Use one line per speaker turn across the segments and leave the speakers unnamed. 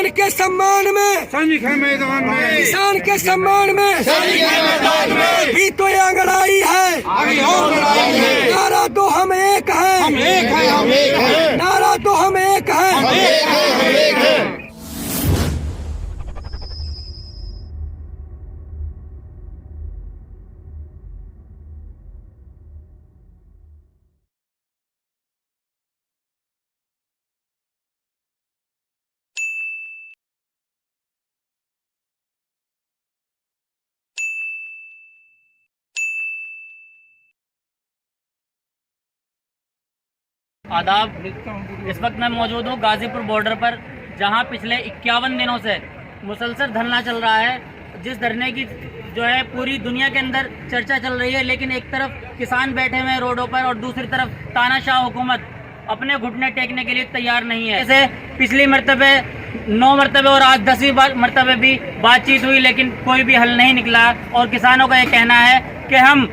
किसान के सम्मान में
सैनिक है मैदान में,
किसान के सम्मान में
सैनिक है मैदान में,
भी तो ये लड़ाई है,
आगे और लड़ाई है।
नारा तो हम एक है,
हम एक है, हम एक है,
नारा तो हम एक है।
हम एक है, हम एक है।
आदाब। इस वक्त मैं मौजूद हूँ गाजीपुर बॉर्डर पर, जहाँ पिछले 51 दिनों से मुसलसल धरना चल रहा है। जिस धरने की जो है पूरी दुनिया के अंदर चर्चा चल रही है, लेकिन एक तरफ किसान बैठे हुए हैं रोडों पर और दूसरी तरफ तानाशाह हुकूमत अपने घुटने टेकने के लिए तैयार नहीं है। जैसे पिछली मरतबे 9 मरतबे और आज 10वीं मरतबे भी बातचीत हुई, लेकिन कोई भी हल नहीं निकला। और किसानों का ये कहना है कि हम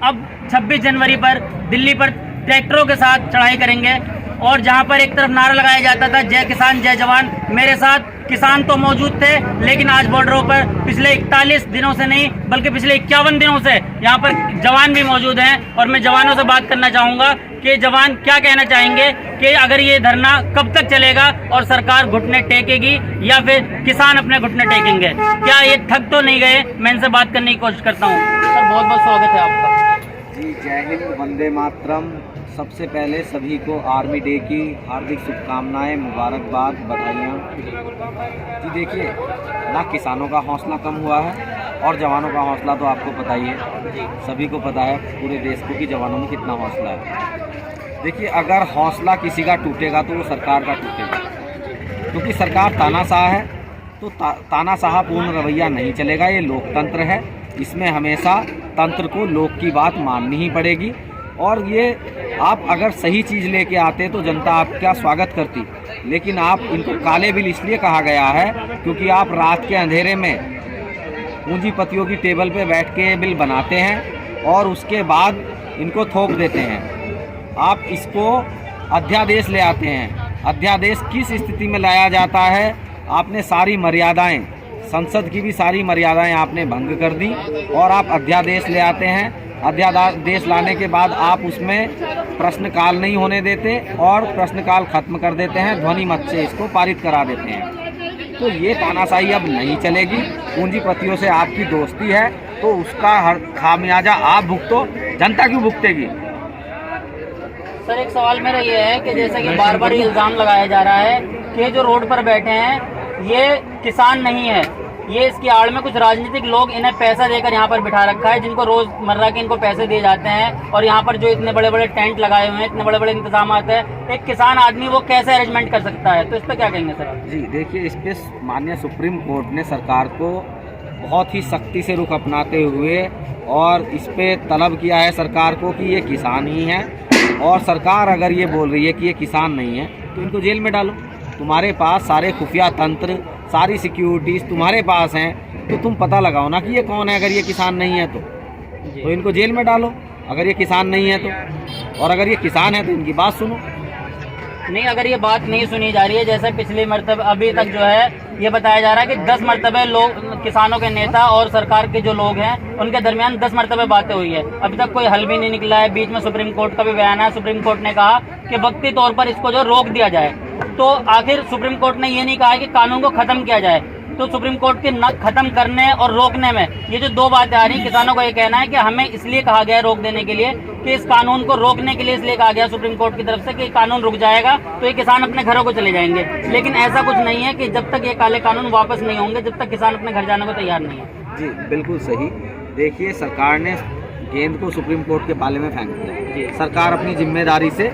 अब 26 जनवरी पर दिल्ली पर ट्रैक्टरों के साथ चढ़ाई करेंगे। और जहां पर एक तरफ नारा लगाया जाता था जय किसान जय जवान, मेरे साथ किसान तो मौजूद थे, लेकिन आज बॉर्डरों पर पिछले 41 दिनों से नहीं बल्कि पिछले 51 दिनों से यहाँ पर जवान भी मौजूद हैं। और मैं जवानों से बात करना चाहूँगा कि जवान क्या कहना चाहेंगे कि अगर ये धरना कब तक चलेगा और सरकार घुटने टेकेगी या फिर किसान अपने घुटने टेकेंगे, क्या ये थक तो नहीं गए? मैं इनसे बात करने की कोशिश करता हूँ। सर, बहुत बहुत स्वागत है आपका।
जी जय हिंद, वंदे मातरम। सबसे पहले सभी को आर्मी डे की हार्दिक शुभकामनाएं, मुबारकबाद, बधाइयाँ। जी देखिए, ना किसानों का हौसला कम हुआ है और जवानों का हौसला तो आपको पता ही है, सभी को पता है पूरे देश को कि जवानों में कितना हौसला है। देखिए, अगर हौसला किसी का टूटेगा तो वो सरकार का टूटेगा, क्योंकि सरकार तानाशाह है। तो तानाशाह पूर्ण रवैया नहीं चलेगा। ये लोकतंत्र है, इसमें हमेशा तंत्र को लोक की बात माननी ही पड़ेगी। और ये आप अगर सही चीज़ लेके आते तो जनता आपका स्वागत करती, लेकिन आप इनको काले बिल इसलिए कहा गया है क्योंकि आप रात के अंधेरे में पूंजीपतियों की टेबल पे बैठ के बिल बनाते हैं और उसके बाद इनको थोप देते हैं। आप इसको अध्यादेश ले आते हैं। अध्यादेश किस स्थिति में लाया जाता है? आपने सारी मर्यादाएं, संसद की भी सारी मर्यादाएं आपने भंग कर दी और आप अध्यादेश ले आते हैं। अध्यादेश लाने के बाद आप उसमें प्रश्नकाल नहीं होने देते और प्रश्नकाल खत्म कर देते हैं, ध्वनि मत से इसको पारित करा देते हैं। तो ये तानाशाही अब नहीं चलेगी। पूंजीपतियों से आपकी दोस्ती है तो उसका हर खामियाजा आप भुगतो, जनता क्यों भुगतेगी?
सर, एक सवाल मेरा ये है कि जैसे कि बार बार इल्ज़ाम लगाया जा रहा है कि जो रोड पर बैठे हैं ये किसान नहीं है, ये इसकी आड़ में कुछ राजनीतिक लोग इन्हें पैसा देकर यहाँ पर बिठा रखा है, जिनको रोजमर्रा के इनको पैसे दिए जाते हैं। और यहाँ पर जो इतने बड़े बड़े टेंट लगाए हुए हैं, इतने बड़े बड़े इंतजाम है, एक किसान आदमी वो कैसे अरेंजमेंट कर सकता है? तो इस पर क्या कहेंगे सर?
जी देखिए, इस पे माननीय सुप्रीम कोर्ट ने सरकार को बहुत ही सख्ती से रुख अपनाते हुए और इस पे तलब किया है सरकार को कि ये किसान ही है। और सरकार अगर ये बोल रही है कि ये किसान नहीं है तो इनको जेल में डालो। तुम्हारे पास सारे खुफिया तंत्र, सारी सिक्योरिटीज़ तुम्हारे पास हैं, तो तुम पता लगाओ ना कि ये कौन है। अगर ये किसान नहीं है तो इनको जेल में डालो, अगर ये किसान नहीं है तो। और अगर ये किसान है तो इनकी बात सुनो।
नहीं, अगर ये बात नहीं सुनी जा रही है, जैसे पिछले मरतबे अभी तक जो है ये बताया जा रहा है कि 10 मरतबे लोग, किसानों के नेता और सरकार के जो लोग हैं उनके दरमियान 10 मरतबे बातें हुई है, अभी तक कोई हल भी नहीं निकला है। बीच में सुप्रीम कोर्ट का भी बयान है, सुप्रीम कोर्ट ने कहा कि वक्ती तौर पर इसको जो रोक दिया जाए। तो आखिर सुप्रीम कोर्ट ने ये नहीं कहा है कि कानून को खत्म किया जाए। तो सुप्रीम कोर्ट के न खत्म करने और रोकने में ये जो दो बातें आ रही, किसानों को ये कहना है कि हमें इसलिए कहा गया रोक देने के लिए कि इस कानून को रोकने के लिए इसलिए कहा गया सुप्रीम कोर्ट की तरफ से कि कानून रुक जाएगा तो ये किसान अपने घरों को चले जाएंगे। लेकिन ऐसा कुछ नहीं है कि जब तक ये काले कानून वापस नहीं होंगे जब तक किसान अपने घर जाने को तैयार नहीं है।
जी बिल्कुल सही। देखिए, सरकार ने गेंद को सुप्रीम कोर्ट के पाले में फेंक दिया। सरकार अपनी जिम्मेदारी से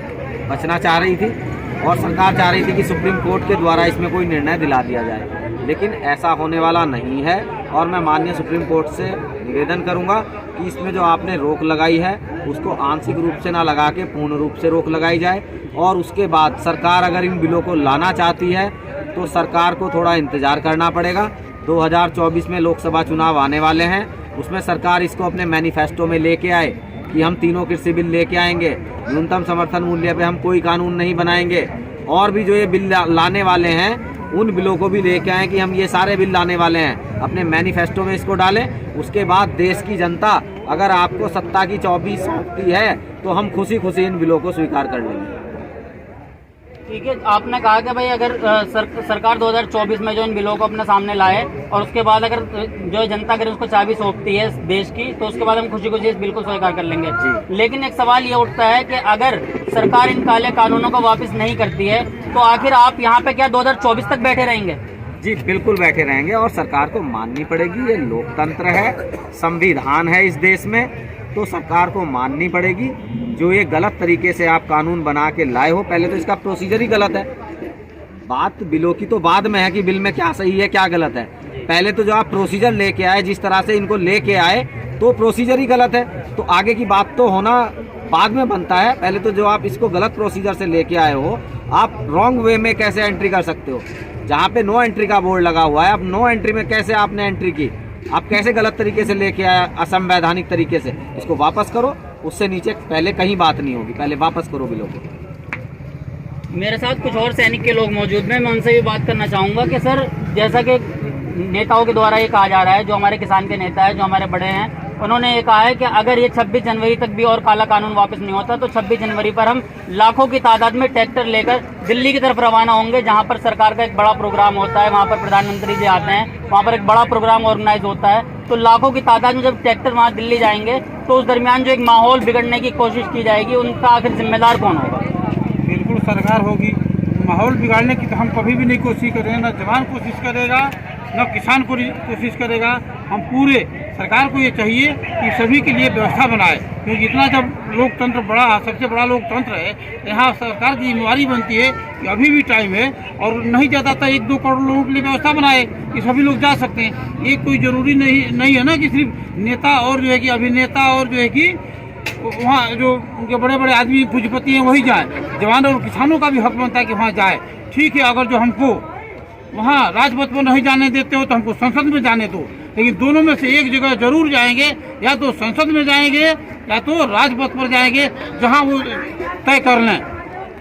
बचना चाह रही थी और सरकार चाह रही थी कि सुप्रीम कोर्ट के द्वारा इसमें कोई निर्णय दिला दिया जाए, लेकिन ऐसा होने वाला नहीं है। और मैं माननीय सुप्रीम कोर्ट से निवेदन करूंगा कि इसमें जो आपने रोक लगाई है उसको आंशिक रूप से ना लगा के पूर्ण रूप से रोक लगाई जाए। और उसके बाद सरकार अगर इन बिलों को लाना चाहती है तो सरकार को थोड़ा इंतज़ार करना पड़ेगा। 2024 में लोकसभा चुनाव आने वाले हैं, उसमें सरकार इसको अपने मैनिफेस्टो में लेके आए कि हम तीनों कृषि बिल लेके आएंगे, न्यूनतम समर्थन मूल्य पे हम कोई कानून नहीं बनाएंगे। और भी जो ये बिल लाने वाले हैं उन बिलों को भी लेके आए कि हम ये सारे बिल लाने वाले हैं, अपने मैनिफेस्टो में इसको डालें। उसके बाद देश की जनता अगर आपको सत्ता की 24 सौंपती है तो हम खुशी खुशी इन बिलों को स्वीकार कर लेंगे।
ठीक है, आपने कहा कि भाई अगर सरकार 2024 में जो इन बिलों को अपने सामने लाए और उसके बाद अगर जो जनता अगर उसको चाबी सौंपती है देश की, तो उसके बाद हम खुशी खुशी इस बिल को स्वीकार कर लेंगे। लेकिन एक सवाल ये उठता है कि अगर सरकार इन काले कानूनों को वापस नहीं करती है तो आखिर आप यहाँ पे क्या 2024 तक बैठे रहेंगे?
जी बिल्कुल बैठे रहेंगे, और सरकार को माननी पड़ेगी। ये लोकतंत्र है, संविधान है इस देश में, तो सरकार को माननी पड़ेगी। जो ये गलत तरीके से आप कानून बना के लाए हो, पहले तो इसका प्रोसीजर ही गलत है। बात बिलों की तो बाद में है कि बिल में क्या सही है क्या गलत है। पहले तो जो आप प्रोसीजर लेके आए, जिस तरह से इनको लेके आए, तो प्रोसीजर ही गलत है। तो आगे की बात तो होना बाद में बनता है। पहले तो जो आप इसको गलत प्रोसीजर से लेके आए हो, आप रॉन्ग वे में कैसे एंट्री कर सकते हो? जहाँ पे नो एंट्री का बोर्ड लगा हुआ है, अब नो एंट्री में कैसे आपने एंट्री की? आप कैसे गलत तरीके से लेके आए, असंवैधानिक तरीके से? इसको वापस करो, उससे नीचे पहले कहीं बात नहीं होगी, पहले वापस करो बिलों को।
मेरे साथ कुछ और सैनिक के लोग मौजूद हैं, मैं उनसे भी बात करना चाहूँगा कि सर, जैसा कि नेताओं के द्वारा ये कहा जा रहा है, जो हमारे किसान के नेता है, जो हमारे बड़े हैं, उन्होंने ये कहा है कि अगर ये 26 जनवरी तक भी और काला कानून वापस नहीं होता तो 26 जनवरी पर हम लाखों की तादाद में ट्रैक्टर लेकर दिल्ली की तरफ रवाना होंगे, जहां पर सरकार का एक बड़ा प्रोग्राम होता है, वहां पर प्रधानमंत्री जी आते हैं, वहां पर एक बड़ा प्रोग्राम ऑर्गेनाइज होता है। तो लाखों की तादाद में जब ट्रैक्टर वहां दिल्ली जाएंगे तो उस दरमियान जो एक माहौल बिगड़ने की कोशिश की जाएगी, उनका आखिर जिम्मेदार कौन होगा?
बिल्कुल सरकार होगी। माहौल बिगाड़ने की तो हम कभी भी नहीं कोशिश करेंगे, ना जवान कोशिश करेगा, न किसान को कोशिश करेगा। हम पूरे सरकार को ये चाहिए कि सभी के लिए व्यवस्था बनाए, क्योंकि जितना जब लोकतंत्र बड़ा, सबसे बड़ा लोकतंत्र है, यहाँ सरकार की जिम्मेदारी बनती है कि अभी भी टाइम है और नहीं जाता था 1-2 करोड़ लोगों के लिए व्यवस्था बनाए कि सभी लोग जा सकते हैं। ये कोई जरूरी नहीं है ना कि सिर्फ नेता और जो है कि अभिनेता और जो है कि वहाँ जो उनके बड़े बड़े आदमी पूंजीपति हैं वही जाए। जवानों और किसानों का भी हक बनता है कि वहाँ जाए। ठीक है, अगर जो हमको वहाँ राजपथ पर नहीं जाने देते हो तो हमको संसद में जाने दो, लेकिन दोनों में से एक जगह जरूर जाएंगे, या तो संसद में जाएंगे या तो राजपथ पर जाएंगे, जहाँ वो तय कर लें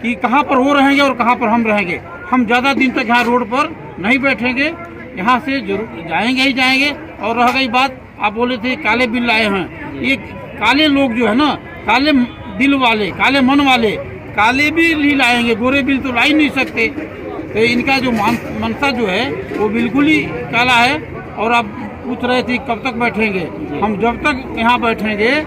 कि कहाँ पर वो रहेंगे और कहाँ पर हम रहेंगे। हम ज़्यादा दिन तक यहाँ रोड पर नहीं बैठेंगे, यहाँ से जरूर जाएंगे ही जाएंगे। और रह गई बात, आप बोले थे काले बिल लाए हैं, ये काले लोग जो है ना, काले दिल वाले, काले मन वाले, काले बिल लाएंगे, गोरे बिल तो ला ही नहीं सकते। तो इनका जो मनसा जो है वो बिल्कुल ही काला है। और आप पूछ रहे थे कब तक बैठेंगे, हम जब तक यहाँ बैठेंगे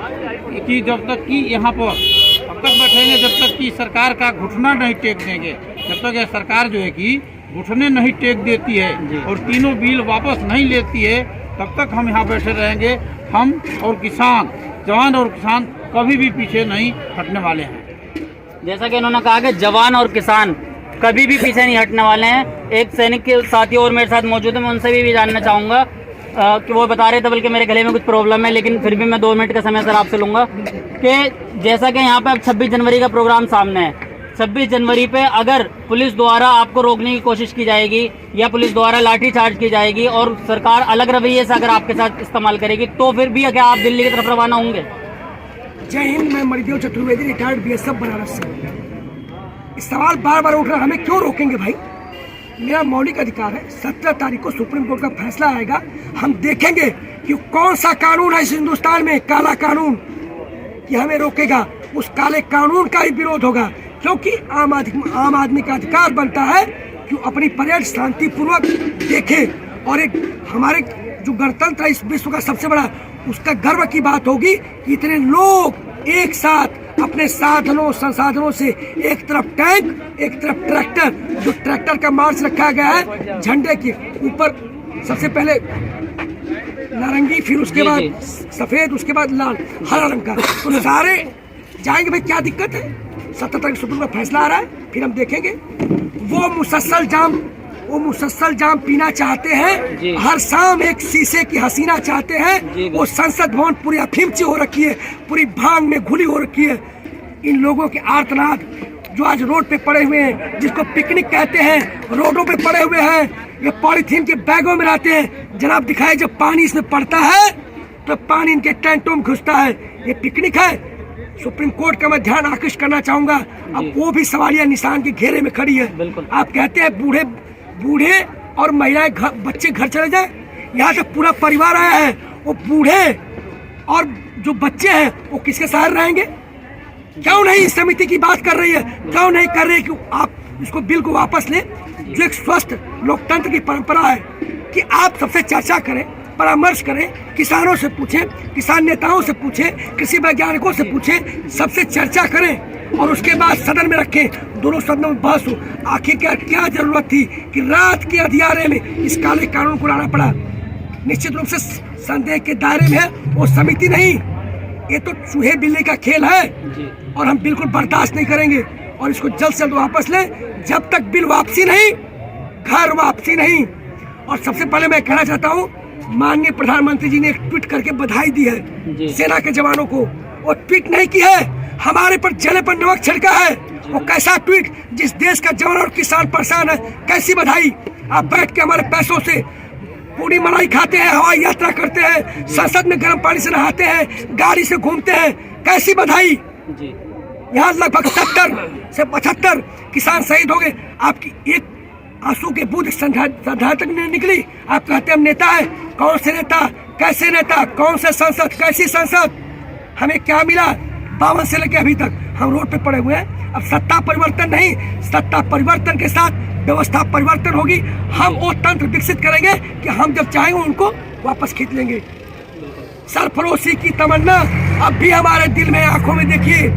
कि जब तक कि यहाँ पर तब तक बैठेंगे जब तक कि सरकार का घुटना नहीं टेक देंगे। जब तक यह सरकार जो है कि घुटने नहीं टेक देती है और तीनों बिल वापस नहीं लेती है, तब तक हम यहाँ बैठे रहेंगे। हम और किसान, जवान और किसान कभी भी पीछे नहीं हटने वाले हैं।
जैसा कि उन्होंने कहा कि जवान और किसान कभी भी पीछे नहीं हटने वाले हैं। एक सैनिक के साथी और मेरे साथ मौजूद है, मैं उनसे भी जानना चाहूँगा कि वो बता रहे थे, बल्कि मेरे गले में कुछ प्रॉब्लम है, लेकिन फिर भी मैं 2 मिनट का समय सर आपसे लूँगा कि जैसा कि यहाँ पे अब 26 जनवरी का प्रोग्राम सामने है, 26 जनवरी पे अगर पुलिस द्वारा आपको रोकने की कोशिश की जाएगी या पुलिस द्वारा लाठीचार्ज की जाएगी और सरकार अलग रवैये से अगर आपके साथ इस्तेमाल करेगी, तो फिर भी क्या आप दिल्ली की तरफ रवाना होंगे?
जय हिंद, मैं मणिदेव चतुर्वेदी, रिटायर्ड बीएसएफ बनारस से। इस सवाल बार बार उठ रहा है, हमें क्यों रोकेंगे भाई? मेरा मौलिक अधिकार है। 17 तारीख को सुप्रीम कोर्ट का फैसला आएगा, हम देखेंगे कि कौन सा कानून है इस हिंदुस्तान में काला कानून कि हमें रोकेगा। उस काले कानून का ही विरोध होगा, क्योंकि आम आदमी का अधिकार बनता है कि अपनी परेड शांतिपूर्वक देखे। और एक हमारे जो गणतंत्र है इस विश्व का सबसे बड़ा, उसका गर्व की बात होगी कि इतने लोग एक साथ अपने साधनों संसाधनों से, एक तरफ टैंक एक तरफ ट्रैक्टर, जो ट्रैक्टर का मार्च रखा गया है झंडे के ऊपर, सबसे पहले नारंगी, फिर उसके बाद सफेद, उसके बाद लाल, हरा रंग का, तो सारे जाएंगे भाई। क्या दिक्कत है? 17 तारीख सुप्रीम कोर्ट का फैसला आ रहा है, फिर हम देखेंगे। वो मुसलसल जाम पीना चाहते हैं, हर शाम एक शीशे की हसीना चाहते हैं। वो संसद भवन पूरी अफीम से हो रखी है, पूरी भांग में घुली हो रखी है। इन लोगों के आर्तनाद जो आज रोड पे पड़े हुए हैं, जिसको पिकनिक कहते हैं, रोडों पे पड़े हुए हैं, ये पॉलीथीन के बैगों में रहते हैं। जनाब दिखाए, जब पानी इसमें पड़ता है तो पानी इनके टेंटों में घुसता है। ये पिकनिक है। सुप्रीम कोर्ट का मैं ध्यान आकृष्ट करना चाहूंगा, अब वो भी सवालिया निशान के घेरे में खड़ी है। आप कहते हैं बूढ़े बूढ़े और महिलाएं बच्चे घर चले जाए, यहाँ से पूरा परिवार आया है, वो बूढ़े और जो बच्चे हैं वो किसके सहारे रहेंगे? क्यों नहीं इस समिति की बात कर रही है? क्यों नहीं कर रही कि आप इसको बिल को वापस लें? जो एक स्वस्थ लोकतंत्र की परंपरा है कि आप सबसे चर्चा करें, परामर्श करें, किसानों से पूछें, किसान नेताओं से पूछें, कृषि वैज्ञानिकों से पूछें, सबसे चर्चा करें और उसके बाद सदन में रखें, दोनों सदनों में बहस हो। आखिर क्या जरूरत थी कि रात के अंधियारे में इस काले कानून को लाना पड़ा? निश्चित रूप से संदेह के दायरे में है वो समिति नहीं, ये तो चूहे बिल्ली का खेल है और हम बिल्कुल बर्दाश्त नहीं करेंगे और इसको जल्द से जल्द वापस लें। जब तक बिल वापसी नहीं, घर वापसी नहीं। और सबसे पहले मैं कहना चाहता हूँ, माननीय प्रधानमंत्री जी ने एक ट्वीट करके बधाई दी है सेना के जवानों को। वो ट्वीट नहीं की है, हमारे पर जले पर नमक छिड़का है। वो कैसा ट्वीट? जिस देश का जवान और किसान परेशान है, कैसी बधाई? आप बैठ के हमारे पैसों से पूरी मलाई खाते हैं, हवाई यात्रा करते हैं, संसद में गर्म पानी से नहाते हैं, गाड़ी से घूमते हैं, कैसी बधाई? यहाँ लगभग 70 से 75 किसान शहीद हो गए, आपकी एक आंसू के बूंद श्रद्धा तक नहीं निकली। आप कहते हम नेता है। कौन से नेता? कैसे नेता? कौन से संसद? कैसी संसद? हमें क्या मिला? 52 से लेकर अभी तक हम रोड पे पड़े हुए हैं। अब सत्ता परिवर्तन नहीं, सत्ता परिवर्तन के साथ व्यवस्था परिवर्तन होगी। हम वो तंत्र विकसित करेंगे कि हम जब चाहेंगे उनको वापस खींच लेंगे। सरफरोशी की तमन्ना अब भी हमारे दिल में, आंखों में देखिए,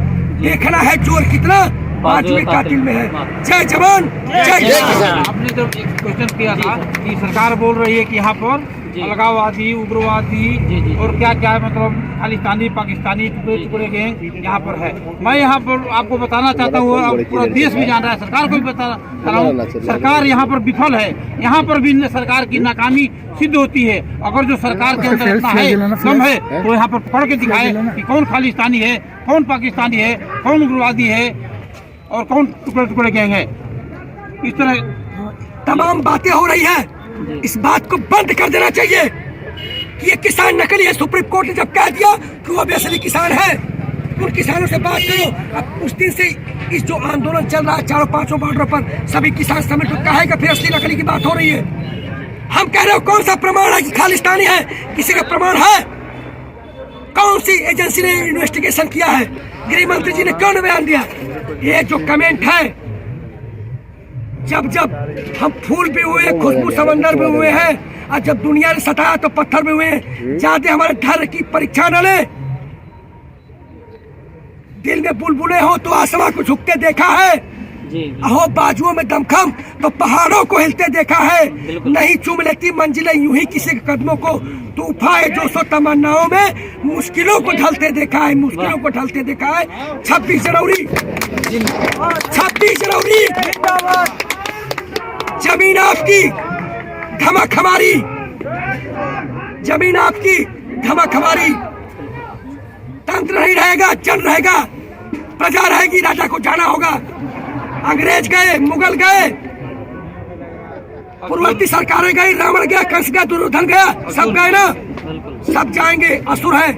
देखना है जोर कितना 5वें कातिल में है। जय जवान, जय किसान।
आपने जब एक क्वेश्चन किया था कि सरकार बोल रही है कि यहाँ पर अलगाववादी, उग्रवादी और क्या क्या मतलब खालिस्तानी, पाकिस्तानी टुकड़े गैंग यहाँ पर है। मैं यहाँ पर आपको बताना चाहता हूँ, अब पूरा देश भी जान रहा है, सरकार को भी बता रहा हूँ, सरकार यहाँ पर विफल है। यहाँ पर भी सरकार की नाकामी सिद्ध होती है। अगर जो सरकार के अंदर इतना है, कम है, तो यहाँ पर पढ़ के दिखाए कि कौन खालिस्तानी है, कौन पाकिस्तानी है, कौन उग्रवादी है और कौन टुकड़े गैंग है। इस तरह
तमाम बातें हो रही है। इस बात को बंद कर देना चाहिए कि ये किसान नकली है। सुप्रीम कोर्ट ने जब कह दिया कि वो भी असली किसान है, उन किसानों से बात करो। अब उस दिन से इस जो आंदोलन चल रहा है चारों पांचों बॉर्डर पर, सभी किसान समेत कहेगा फिर असली नकली की बात हो रही है। हम कह रहे हो कौन सा प्रमाण है कि खालिस्तानी है? किसी का प्रमाण है? कौन सी एजेंसी ने इन्वेस्टिगेशन किया है? गृह मंत्री जी ने क्यों न बयान दिया? ये जो कमेंट है, जब हम फूल भी हुए, खुशबू समंदर में हुए हैं, और जब दुनिया ने सताया तो पत्थर में हुए हैं। जाते हमारे धैर्य की परीक्षा न ले। दिल में बुलबुले हो तो आसमां को झुकते देखा है, अहो बाजुओं में दमखम तो पहाड़ों को हिलते देखा है। नहीं चूम लेती मंजिलें यूं ही किसी के कदमों को, तूफान जो सो तमन्नाओं में मुश्किलों को ढलते देखा है, मुश्किलों को ढलते देखा है। 26 जनवरी जमीन आपकी, धमक हमारी। जमीन आपकी, धमक हमारी। तंत्र नहीं रहेगा, जन रहेगा, प्रजा रहेगी, राजा को जाना होगा। अंग्रेज गए, मुगल गए, पूर्ववर्ती सरकारें गई, रावण गया, कंस गया, दुर्योधन गया, सब गए ना, सब जाएंगे। असुर है,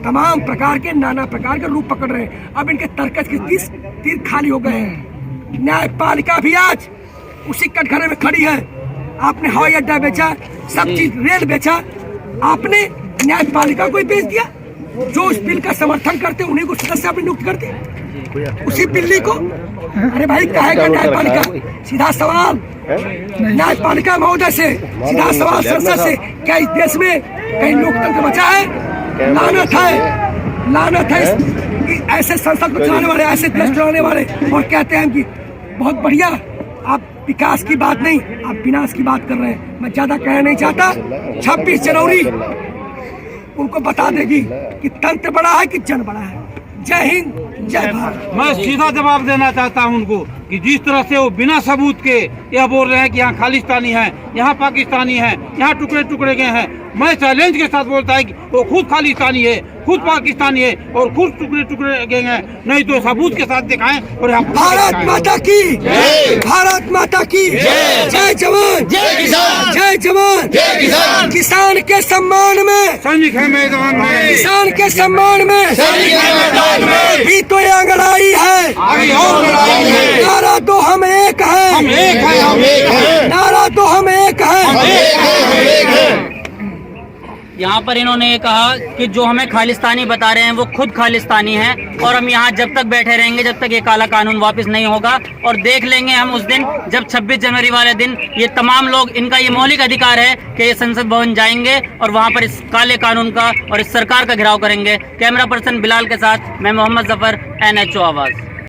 तमाम प्रकार के, नाना प्रकार के रूप पकड़ रहे हैं। अब इनके तर्कस के 30 तीर खाली हो गए हैं। न्यायपालिका भी आज उसी कटघरे में खड़ी है। आपने हवाई अड्डा बेचा, सब चीज रेल बेचा, आपने न्यायपालिका को ही बेच दिया। जो इस बिल का समर्थन करते उन्हीं को सदस्य आपने नियुक्त कर दिया, उसी बिल्ली को। अरे भाई कहेगा न्यायपालिका? सीधा सवाल न्यायपालिका महोदय से, सीधा सवाल संसद से, क्या इस देश में कहीं लोकतंत्र बचा है? लानत है, लानत है ऐसे संसद को चलाने वाले, ऐसे देश चलाने वाले। और कहते हैं कि बहुत बढ़िया, आप विकास की बात नहीं, आप विनाश की बात कर रहे हैं। मैं ज्यादा कहना नहीं चाहता। 26 जनवरी उनको बता देगी कि तंत्र बड़ा है कि जन बड़ा है। जय हिंद, जय भारत।
मैं सीधा जवाब देना चाहता हूं उनको कि जिस तरह से वो बिना सबूत के यह बोल रहे हैं कि यहाँ खालिस्तानी है, यहाँ पाकिस्तानी है, यहाँ टुकड़े टुकड़े गए हैं, मैं चैलेंज के साथ बोलता है कि वो खुद खालिस्तानी है, खुद पाकिस्तानी है और खुद टुकड़े टुकड़े गए हैं। नहीं तो सबूत के साथ दिखाएं। और
भारत माता की, भारत माता की जय। जवान, जय किसान, जय जय जवान
जय किसान।
किसान के सम्मान में,
सैनिक है मैदान में,
किसान के सम्मान में,
सैनिक है मैदान में,
भी तो ये अंगड़ाई है,
अभी और लड़ाई है।
नारा तो हम एक है,
हम एक है,
हम एक है,
नारा तो हम एक है।
हम एक है, हम एक है।
यहाँ पर इन्होंने ये कहा कि जो हमें खालिस्तानी बता रहे हैं वो खुद खालिस्तानी हैं और हम यहाँ जब तक बैठे रहेंगे जब तक ये काला कानून वापस नहीं होगा। और देख लेंगे हम उस दिन जब 26 जनवरी वाले दिन ये तमाम लोग, इनका ये मौलिक अधिकार है कि ये संसद भवन जाएंगे और वहाँ पर इस काले कानून का और इस सरकार का घेराव करेंगे। कैमरा पर्सन बिलाल के साथ मैं मोहम्मद जफर, NHO आवाज़।